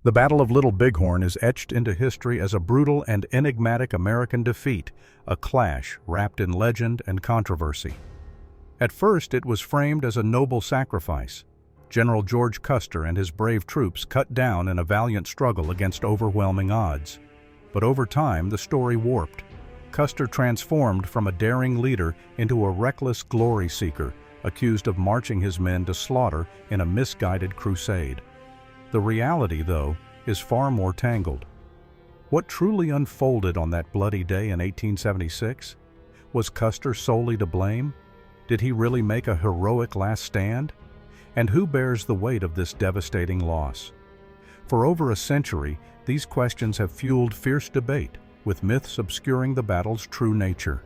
The Battle of Little Bighorn is etched into history as a brutal and enigmatic American defeat, a clash wrapped in legend and controversy. At first, it was framed as a noble sacrifice. General George Custer and his brave troops cut down in a valiant struggle against overwhelming odds. But over time, the story warped. Custer transformed from a daring leader into a reckless glory seeker, accused of marching his men to slaughter in a misguided crusade. The reality, though, is far more tangled. What truly unfolded on that bloody day in 1876? Was Custer solely to blame? Did he really make a heroic last stand? And who bears the weight of this devastating loss? For over a century, these questions have fueled fierce debate, with myths obscuring the battle's true nature.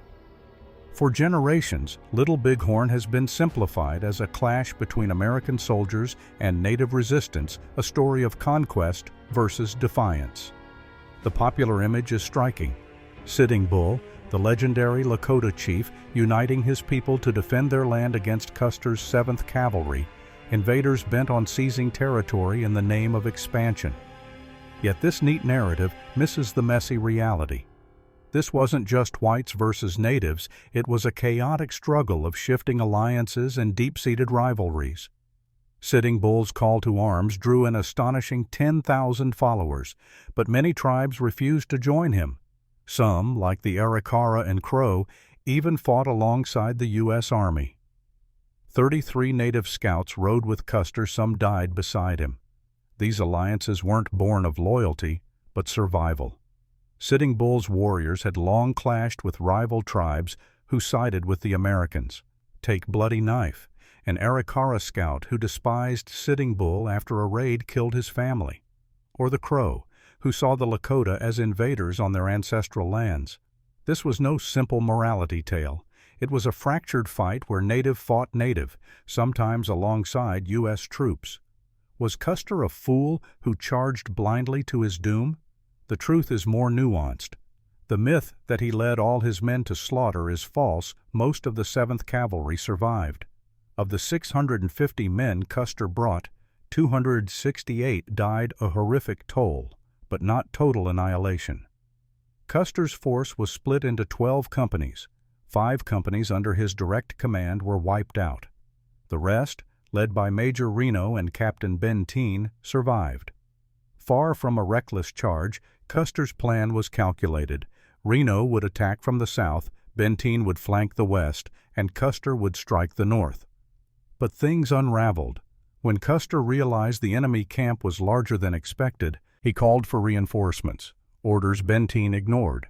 For generations, Little Bighorn has been simplified as a clash between American soldiers and native resistance, a story of conquest versus defiance. The popular image is striking. Sitting Bull, the legendary Lakota chief, uniting his people to defend their land against Custer's 7th Cavalry, invaders bent on seizing territory in the name of expansion. Yet this neat narrative misses the messy reality. This wasn't just whites versus natives, it was a chaotic struggle of shifting alliances and deep-seated rivalries. Sitting Bull's call to arms drew an astonishing 10,000 followers, but many tribes refused to join him. Some, like the Arikara and Crow, even fought alongside the U.S. Army. 33 native scouts rode with Custer, some died beside him. These alliances weren't born of loyalty, but survival. Sitting Bull's warriors had long clashed with rival tribes who sided with the Americans. Take Bloody Knife, an Arikara scout who despised Sitting Bull after a raid killed his family. Or the Crow, who saw the Lakota as invaders on their ancestral lands. This was no simple morality tale. It was a fractured fight where native fought native, sometimes alongside U.S. troops. Was Custer a fool who charged blindly to his doom? The truth is more nuanced. The myth that he led all his men to slaughter is false. Most of the 7th Cavalry survived. Of the 650 men Custer brought, 268 died a horrific toll, but not total annihilation. Custer's force was split into 12 companies. 5 companies under his direct command were wiped out. The rest, led by Major Reno and Captain Bentine, survived. Far from a reckless charge, Custer's plan was calculated. Reno would attack from the south, Bentine would flank the west, and Custer would strike the north. But things unraveled. When Custer realized the enemy camp was larger than expected, he called for reinforcements, orders Bentine ignored.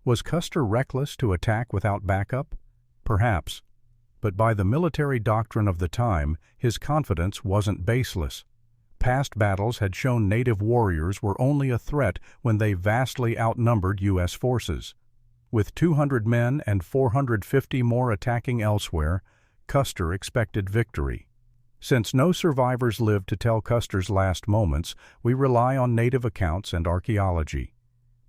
Was Custer reckless to attack without backup? Perhaps. But by the military doctrine of the time, his confidence wasn't baseless. Past battles had shown native warriors were only a threat when they vastly outnumbered U.S. forces. With 200 men and 450 more attacking elsewhere, Custer expected victory. Since no survivors lived to tell Custer's last moments, we rely on native accounts and archaeology.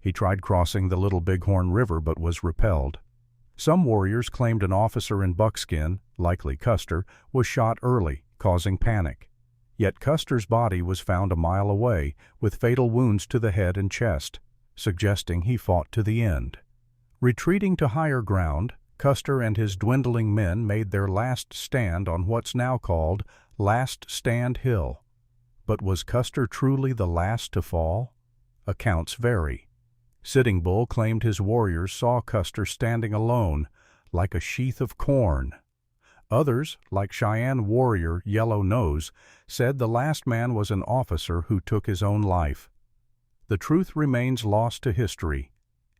He tried crossing the Little Bighorn River but was repelled. Some warriors claimed an officer in buckskin, likely Custer, was shot early, causing panic. Yet Custer's body was found a mile away, with fatal wounds to the head and chest, suggesting he fought to the end. Retreating to higher ground, Custer and his dwindling men made their last stand on what's now called Last Stand Hill. But was Custer truly the last to fall? Accounts vary. Sitting Bull claimed his warriors saw Custer standing alone, like a sheath of corn. Others, like Cheyenne warrior Yellow Nose, said the last man was an officer who took his own life. The truth remains lost to history.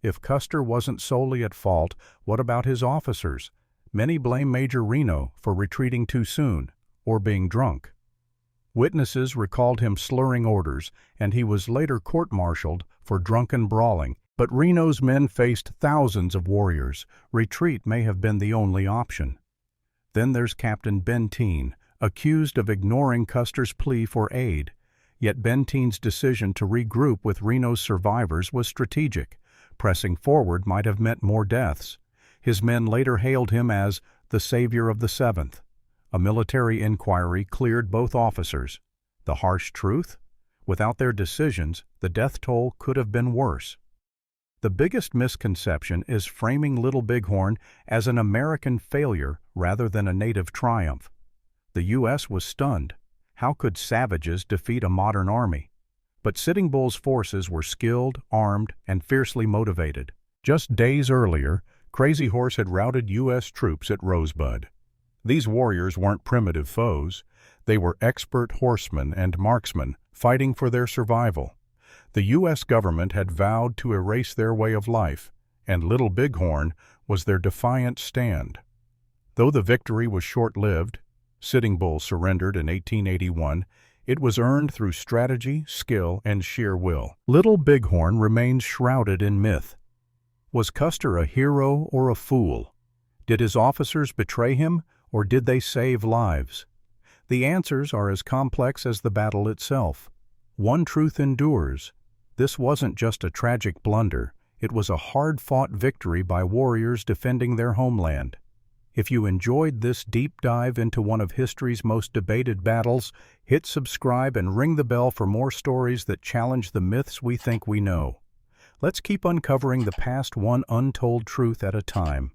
If Custer wasn't solely at fault, what about his officers? Many blame Major Reno for retreating too soon, or being drunk. Witnesses recalled him slurring orders, and he was later court-martialed for drunken brawling. But Reno's men faced thousands of warriors. Retreat may have been the only option. Then there's Captain Bentine, accused of ignoring Custer's plea for aid. Yet Bentine's decision to regroup with Reno's survivors was strategic. Pressing forward might have meant more deaths. His men later hailed him as the savior of the 7th. A military inquiry cleared both officers. The harsh truth? Without their decisions, the death toll could have been worse. The biggest misconception is framing Little Bighorn as an American failure rather than a native triumph. The U.S. was stunned. How could savages defeat a modern army? But Sitting Bull's forces were skilled, armed, and fiercely motivated. Just days earlier, Crazy Horse had routed U.S. troops at Rosebud. These warriors weren't primitive foes. They were expert horsemen and marksmen fighting for their survival. The U.S. government had vowed to erase their way of life, and Little Bighorn was their defiant stand. Though the victory was short-lived, Sitting Bull surrendered in 1881, it was earned through strategy, skill, and sheer will. Little Bighorn remains shrouded in myth. Was Custer a hero or a fool? Did his officers betray him, or did they save lives? The answers are as complex as the battle itself. One truth endures. This wasn't just a tragic blunder, it was a hard-fought victory by warriors defending their homeland. If you enjoyed this deep dive into one of history's most debated battles, hit subscribe and ring the bell for more stories that challenge the myths we think we know. Let's keep uncovering the past one untold truth at a time.